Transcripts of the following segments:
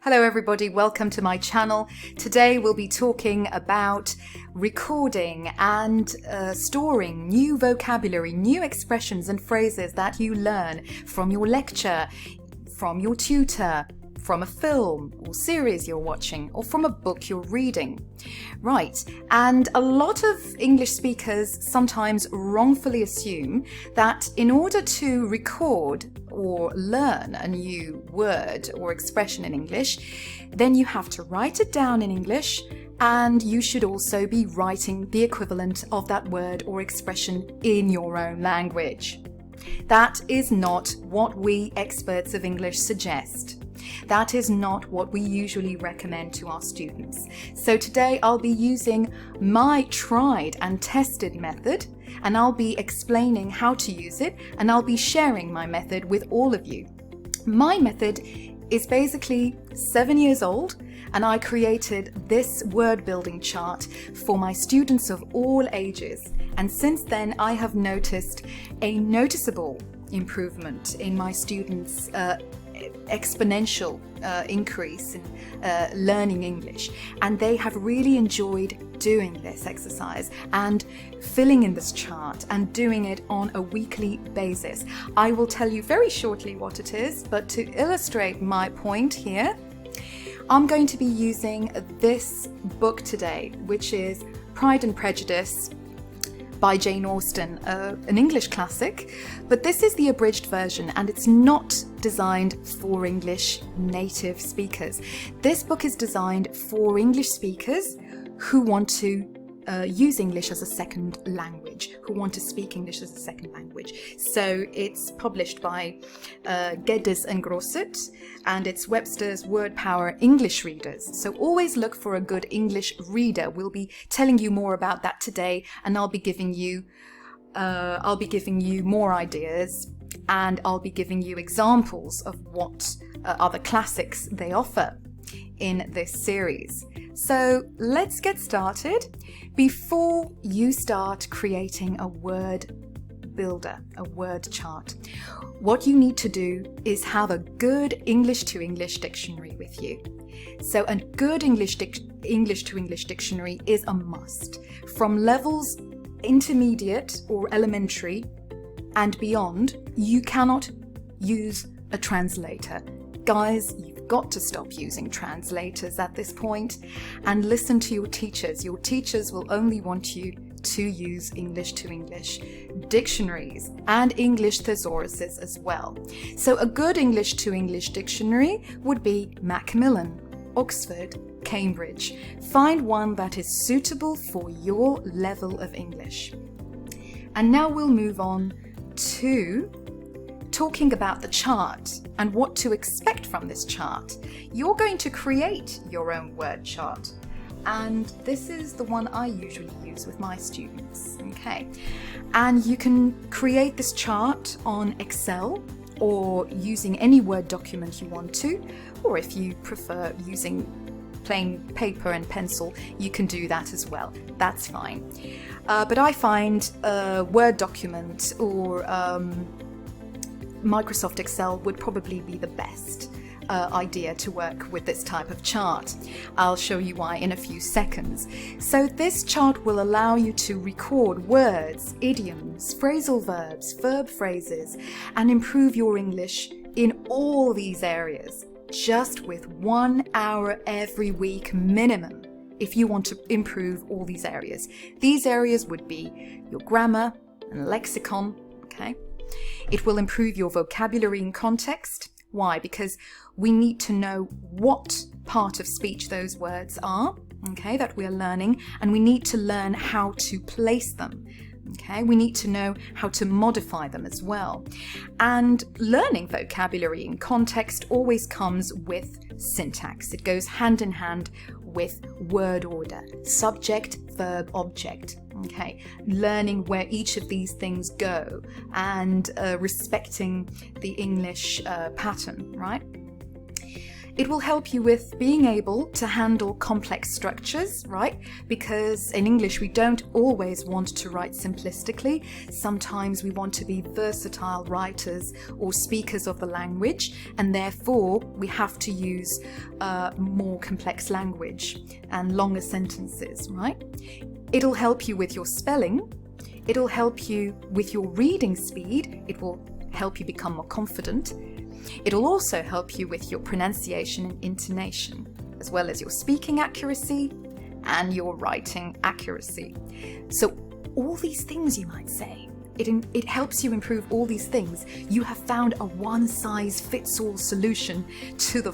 Hello everybody, welcome to my channel. Today we'll be talking about recording and storing new vocabulary, new expressions and phrases that you learn from your lecture, from your tutor, from a film or series you're watching, or from a book you're reading. Right, and a lot of English speakers sometimes wrongfully assume that in order to record or learn a new word or expression in English, then you have to write it down in English, and you should also be writing the equivalent of that word or expression in your own language. That is not what we experts of English suggest. That is not what we usually recommend to our students. So today I'll be using my tried and tested method, and I'll be explaining how to use it, and I'll be sharing my method with all of you. My method is basically 7 years old, and I created this word building chart for my students of all ages. And since then I have noticed a noticeable improvement in my students' exponential increase in learning English, and they have really enjoyed doing this exercise and filling in this chart and doing it on a weekly basis. I will tell you very shortly what it is, but to illustrate my point here, I'm going to be using this book today, which is Pride and Prejudice by Jane Austen, an English classic, but this is the abridged version and it's not designed for English native speakers. This book is designed for English speakers who want to use English as a second language, who want to speak English as a second language. So it's published by Geddes and Grosset, and it's Webster's Word Power English Readers. So always look for a good English reader. We'll be telling you more about that today, and I'll be giving you more ideas, and I'll be giving you examples of what other classics they offer in this series. So let's get started. Before you start creating a word builder, a word chart, what you need to do is have a good English to English dictionary with you. So a good English to English dictionary is a must. From levels intermediate or elementary and beyond, you cannot use a translator. Guys, you've got to stop using translators at this point and listen to your teachers. Your teachers will only want you to use English to English dictionaries and English thesauruses as well. So a good English to English dictionary would be Macmillan, Oxford, Cambridge. Find one that is suitable for your level of English. And now we'll move on to talking about the chart and what to expect from this chart. You're going to create your own word chart, and this is the one I usually use with my students, okay? And you can create this chart on Excel or using any Word document you want to, or if you prefer using plain paper and pencil, you can do that as well. That's fine. But I find a Word document or Microsoft Excel would probably be the best idea to work with this type of chart. I'll show you why in a few seconds. So this chart will allow you to record words, idioms, phrasal verbs, verb phrases, and improve your English in all these areas, just with 1 hour every week minimum, if you want to improve all these areas. These areas would be your grammar and lexicon, okay? It will improve your vocabulary and context. Why? Because we need to know what part of speech those words are, okay, that we're learning, and we need to learn how to place them. Okay, we need to know how to modify them as well. And learning vocabulary in context always comes with syntax. It goes hand in hand with word order, subject, verb, object. Okay, learning where each of these things go and respecting the English pattern, right? It will help you with being able to handle complex structures, right? Because in English, we don't always want to write simplistically. Sometimes we want to be versatile writers or speakers of the language, and therefore we have to use more complex language and longer sentences, right? It'll help you with your spelling. It'll help you with your reading speed. It will help you become more confident. It'll also help you with your pronunciation and intonation, as well as your speaking accuracy and your writing accuracy. So all these things, you might say, it helps you improve all these things. You have found a one-size-fits-all solution to the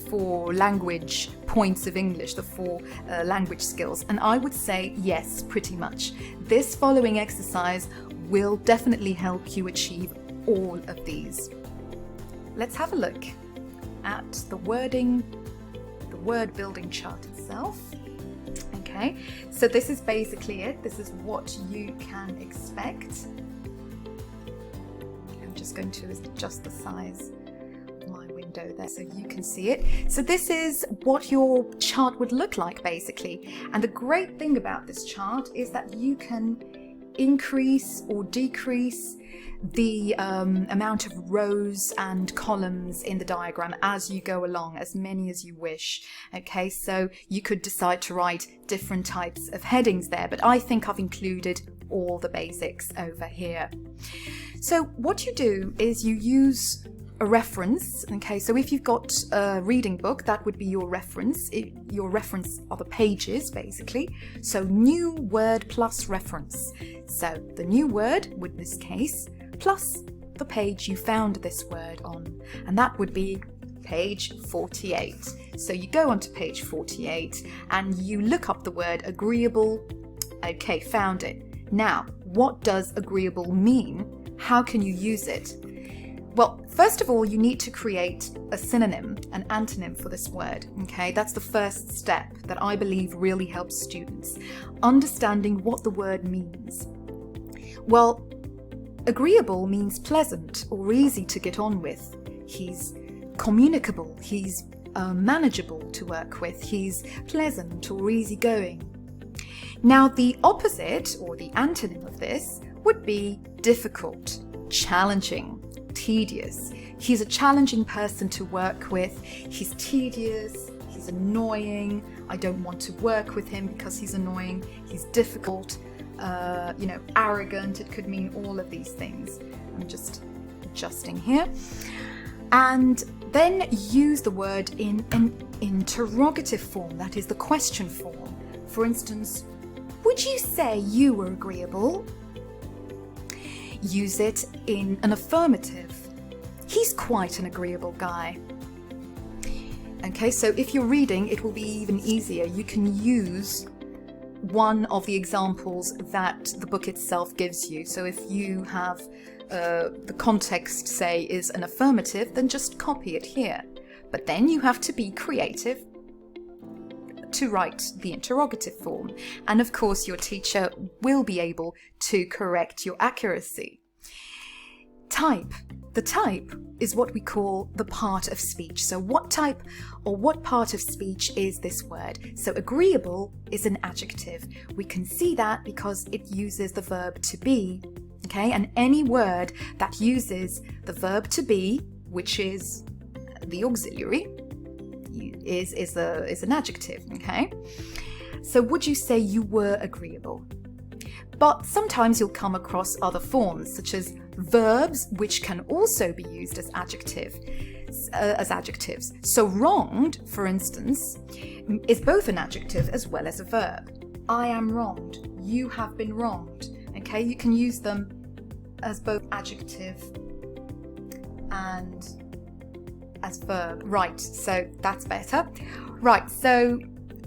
four language points of English, the four language skills. And I would say yes, pretty much. This following exercise will definitely help you achieve all of these. Let's have a look at the wording, the word building chart itself. Okay, so this is basically it. This is what you can expect. I'm just going to adjust the size of my window there so you can see it. So this is what your chart would look like basically. And the great thing about this chart is that you can increase or decrease the amount of rows and columns in the diagram as you go along, as many as you wish. Okay, so you could decide to write different types of headings there, but I think I've included all the basics over here. So what you do is you use a reference. Okay, so if you've got a reading book, that would be your reference. Your reference are the pages basically. So new word plus reference. So the new word would in this case plus the page you found this word on, and that would be page 48. So you go onto page 48 and you look up the word agreeable. Okay, found it. Now, what does agreeable mean? How can you use it? Well, first of all, you need to create a synonym, an antonym for this word. Okay, that's the first step that I believe really helps students, understanding what the word means. Well, agreeable means pleasant or easy to get on with. He's communicable, he's manageable to work with, he's pleasant or easygoing. Now, the opposite or the antonym of this would be difficult, challenging, tedious. He's a challenging person to work with. He's tedious, he's annoying. I don't want to work with him because he's annoying. He's difficult, arrogant. It could mean all of these things. I'm just adjusting here. And then use the word in an interrogative form, that is the question form. For instance, would you say you were agreeable? Use it in an affirmative. He's quite an agreeable guy. Okay, so if you're reading, it will be even easier. You can use one of the examples that the book itself gives you. So if you have the context, say, is an affirmative, then just copy it here. But then you have to be creative to write the interrogative form. And of course, your teacher will be able to correct your accuracy. Type. The type is what we call the part of speech. So what type or what part of speech is this word? So agreeable is an adjective. We can see that because it uses the verb to be. Okay, and any word that uses the verb to be, which is the auxiliary, is an adjective. Okay, so would you say you were agreeable? But sometimes you'll come across other forms, such as verbs, which can also be used as adjectives. So wronged, for instance, is both an adjective as well as a verb. I am wronged. You have been wronged. Okay, you can use them as both adjective and as verb. Right, so that's better. Right, so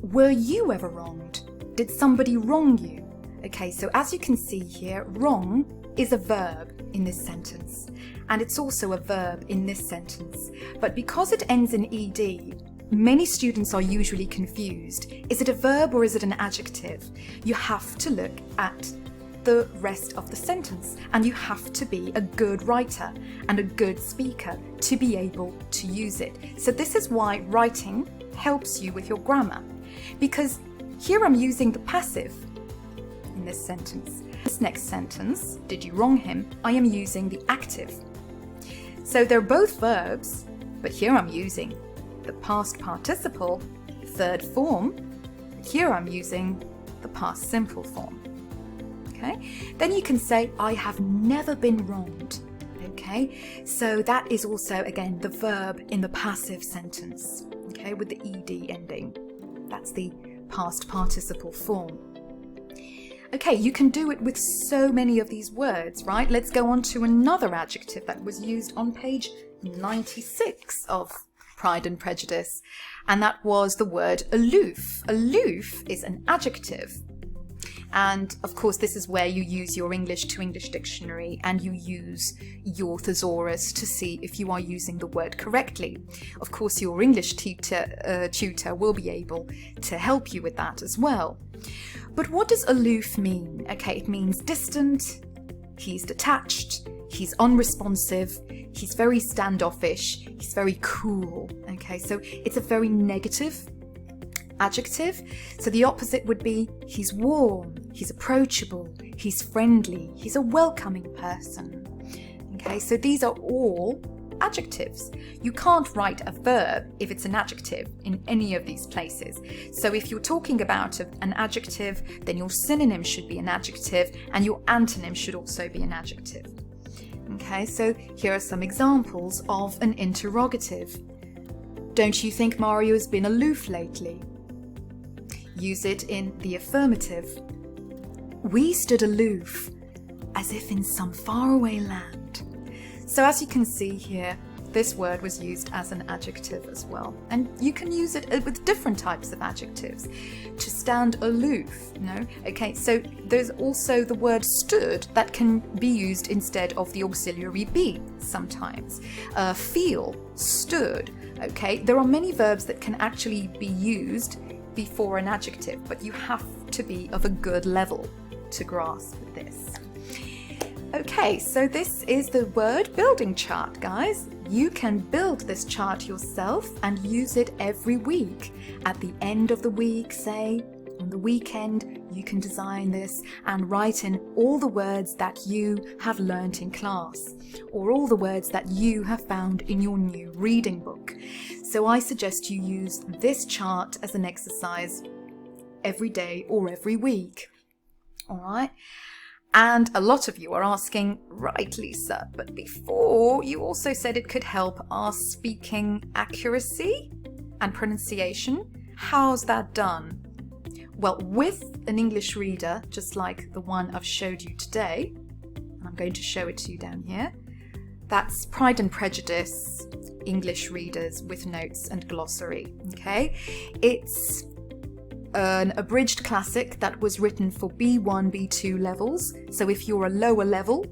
were you ever wronged? Did somebody wrong you? Okay, so as you can see here, wrong is a verb in this sentence, and it's also a verb in this sentence. But because it ends in ed, many students are usually confused. Is it a verb or is it an adjective? You have to look at the rest of the sentence, and you have to be a good writer and a good speaker to be able to use it. So this is why writing helps you with your grammar, because here I'm using the passive in this sentence. This next sentence, did you wrong him, I am using the active. So they're both verbs, but here I'm using the past participle, third form. Here I'm using the past simple form. Okay? Then you can say, I have never been wronged. Okay? So that is also, again, the verb in the passive sentence. Okay? With the ed ending. That's the past participle form. Okay, you can do it with so many of these words, right? Let's go on to another adjective that was used on page 96 of Pride and Prejudice, and that was the word aloof. Aloof is an adjective, and of course this is where you use your English-to-English dictionary and you use your thesaurus to see if you are using the word correctly. Of course your English tutor will be able to help you with that as well. But what does aloof mean? Okay, it means distant, he's detached, he's unresponsive, he's very standoffish, he's very cool. Okay, so it's a very negative adjective. So the opposite would be he's warm, he's approachable, he's friendly, he's a welcoming person. Okay, so these are all adjectives. You can't write a verb if it's an adjective in any of these places. So if you're talking about an adjective, then your synonym should be an adjective and your antonym should also be an adjective. Okay, so here are some examples of an interrogative. Don't you think Mario has been aloof lately? Use it in the affirmative. We stood aloof, as if in some faraway land. So as you can see here, this word was used as an adjective as well. And you can use it with different types of adjectives. To stand aloof, Okay, so there's also the word stood that can be used instead of the auxiliary be sometimes. Feel, stood, okay? There are many verbs that can actually be used before an adjective, but you have to be of a good level to grasp this. Okay, so this is the word building chart, guys. You can build this chart yourself and use it every week. At the end of the week, say, on the weekend, you can design this and write in all the words that you have learnt in class, or all the words that you have found in your new reading book. So I suggest you use this chart as an exercise every day or every week. All right? And a lot of you are asking, right, Lisa, but before you also said it could help our speaking accuracy and pronunciation. How's that done? Well, with an English reader, just like the one I've showed you today, and I'm going to show it to you down here, that's Pride and Prejudice, English readers with notes and glossary, okay? It's an abridged classic that was written for B1, B2 levels. So if you're a lower level,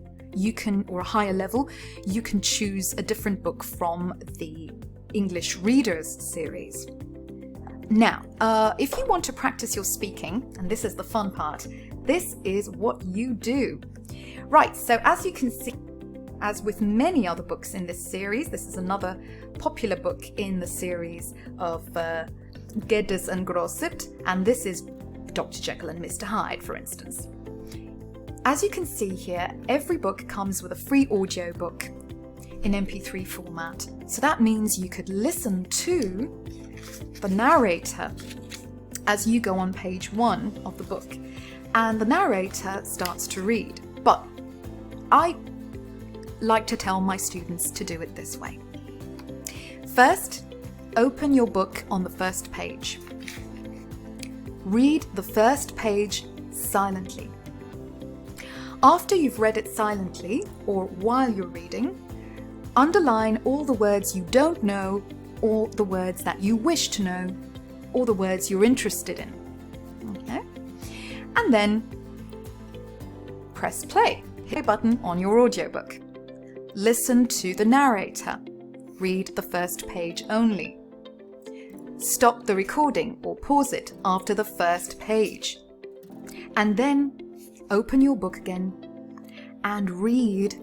or a higher level, you can choose a different book from the English Readers series. Now, if you want to practice your speaking, and this is the fun part, this is what you do. Right, so as you can see, as with many other books in this series, this is another popular book in the series of Geddes and Grosset, and this is Dr. Jekyll and Mr. Hyde, for instance. As you can see here, every book comes with a free audio book in MP3 format. So that means you could listen to the narrator as you go on page 1 of the book, and the narrator starts to read. But I like to tell my students to do it this way. First, open your book on the first page. Read the first page silently. After you've read it silently, or while you're reading, underline all the words you don't know, or the words that you wish to know, or the words you're interested in. Okay? And then press play, hit a button on your audiobook. Listen to the narrator. Read the first page only. Stop the recording or pause it after the first page. And then open your book again and read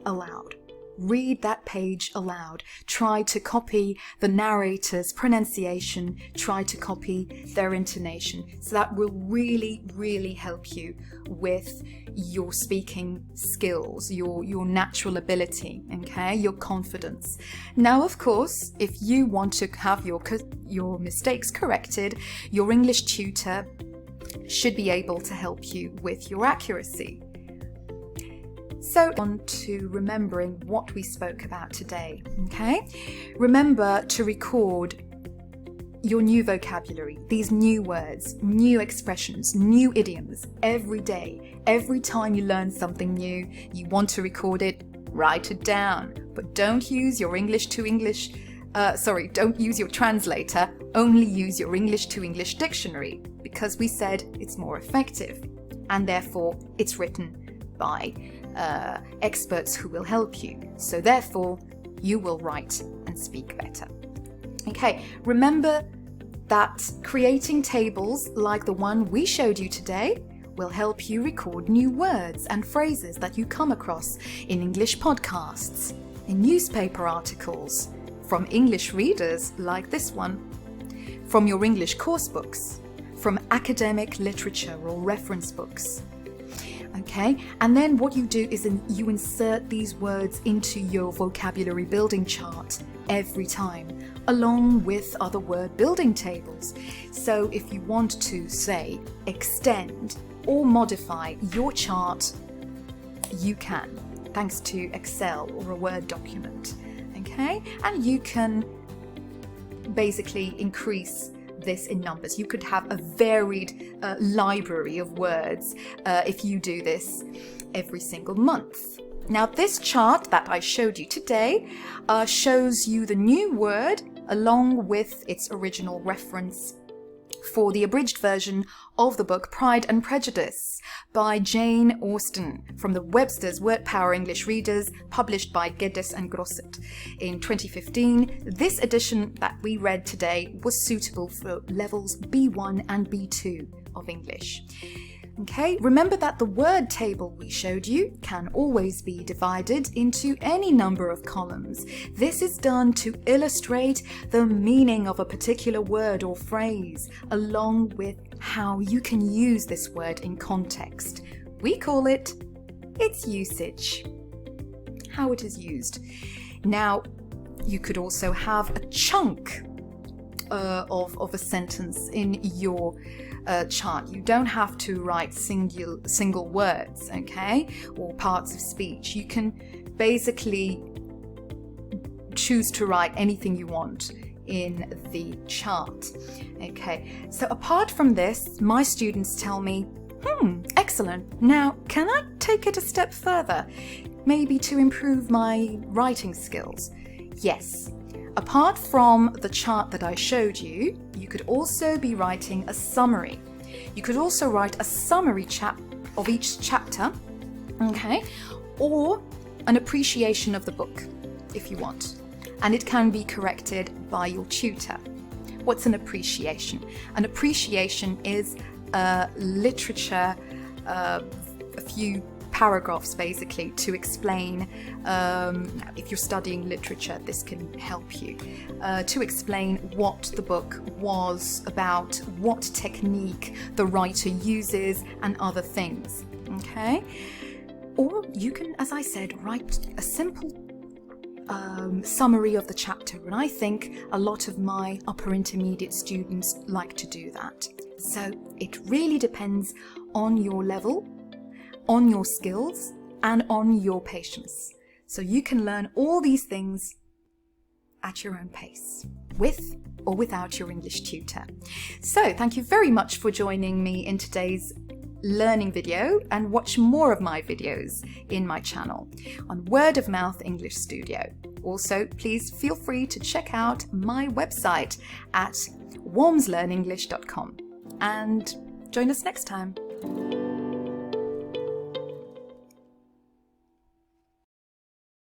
aloud. Read that page aloud. Try to copy the narrator's pronunciation. Try to copy their intonation. So that will really, really help you with your speaking skills, your natural ability, okay, your confidence. Now, of course, if you want to have your mistakes corrected, your English tutor should be able to help you with your accuracy. So on to remembering what we spoke about today, okay? Remember to record your new vocabulary, these new words, new expressions, new idioms every day. Every time you learn something new, you want to record it, write it down. But don't use your don't use your translator, only use your English-to-English dictionary, because we said it's more effective, and therefore it's written by experts who will help you. So therefore, you will write and speak better. Okay, remember that creating tables like the one we showed you today will help you record new words and phrases that you come across in English podcasts, in newspaper articles, from English readers like this one, from your English course books, from academic literature or reference books. Okay, and then what you do is you insert these words into your vocabulary building chart every time, along with other word building tables. So if you want to, say, extend or modify your chart, you can, thanks to Excel or a Word document. Okay, and you can basically increase this in numbers. You could have a varied library of words if you do this every single month. Now, this chart that I showed you today shows you the new word along with its original reference for the abridged version of the book Pride and Prejudice by Jane Austen from the Webster's Word Power English Readers, published by Geddes and Grosset in 2015. This edition that we read today was suitable for levels B1 and B2 of English. Okay, remember that the word table we showed you can always be divided into any number of columns. This is done to illustrate the meaning of a particular word or phrase, along with how you can use this word in context. We call it its usage, how it is used. Now, you could also have a chunk of a sentence in your chart. You don't have to write single words, okay, or parts of speech. You can basically choose to write anything you want in the chart. Okay, so apart from this, my students tell me, excellent. Now, can I take it a step further? Maybe to improve my writing skills? Yes. Apart from the chart that I showed you, you could also be writing a summary. You could also write a summary of each chapter, okay, or an appreciation of the book, if you want. And it can be corrected by your tutor. What's an appreciation? An appreciation is literature, a few paragraphs basically to explain, if you're studying literature, this can help you, to explain what the book was about, what technique the writer uses, and other things, okay? Or you can, as I said, write a simple summary of the chapter, and I think a lot of my upper intermediate students like to do that. So it really depends on your level, on your skills, and on your patience. So you can learn all these things at your own pace, with or without your English tutor. So thank you very much for joining me in today's learning video, and watch more of my videos in my channel on Word of Mouth English Studio. Also, please feel free to check out my website at wormslearnenglish.com and join us next time.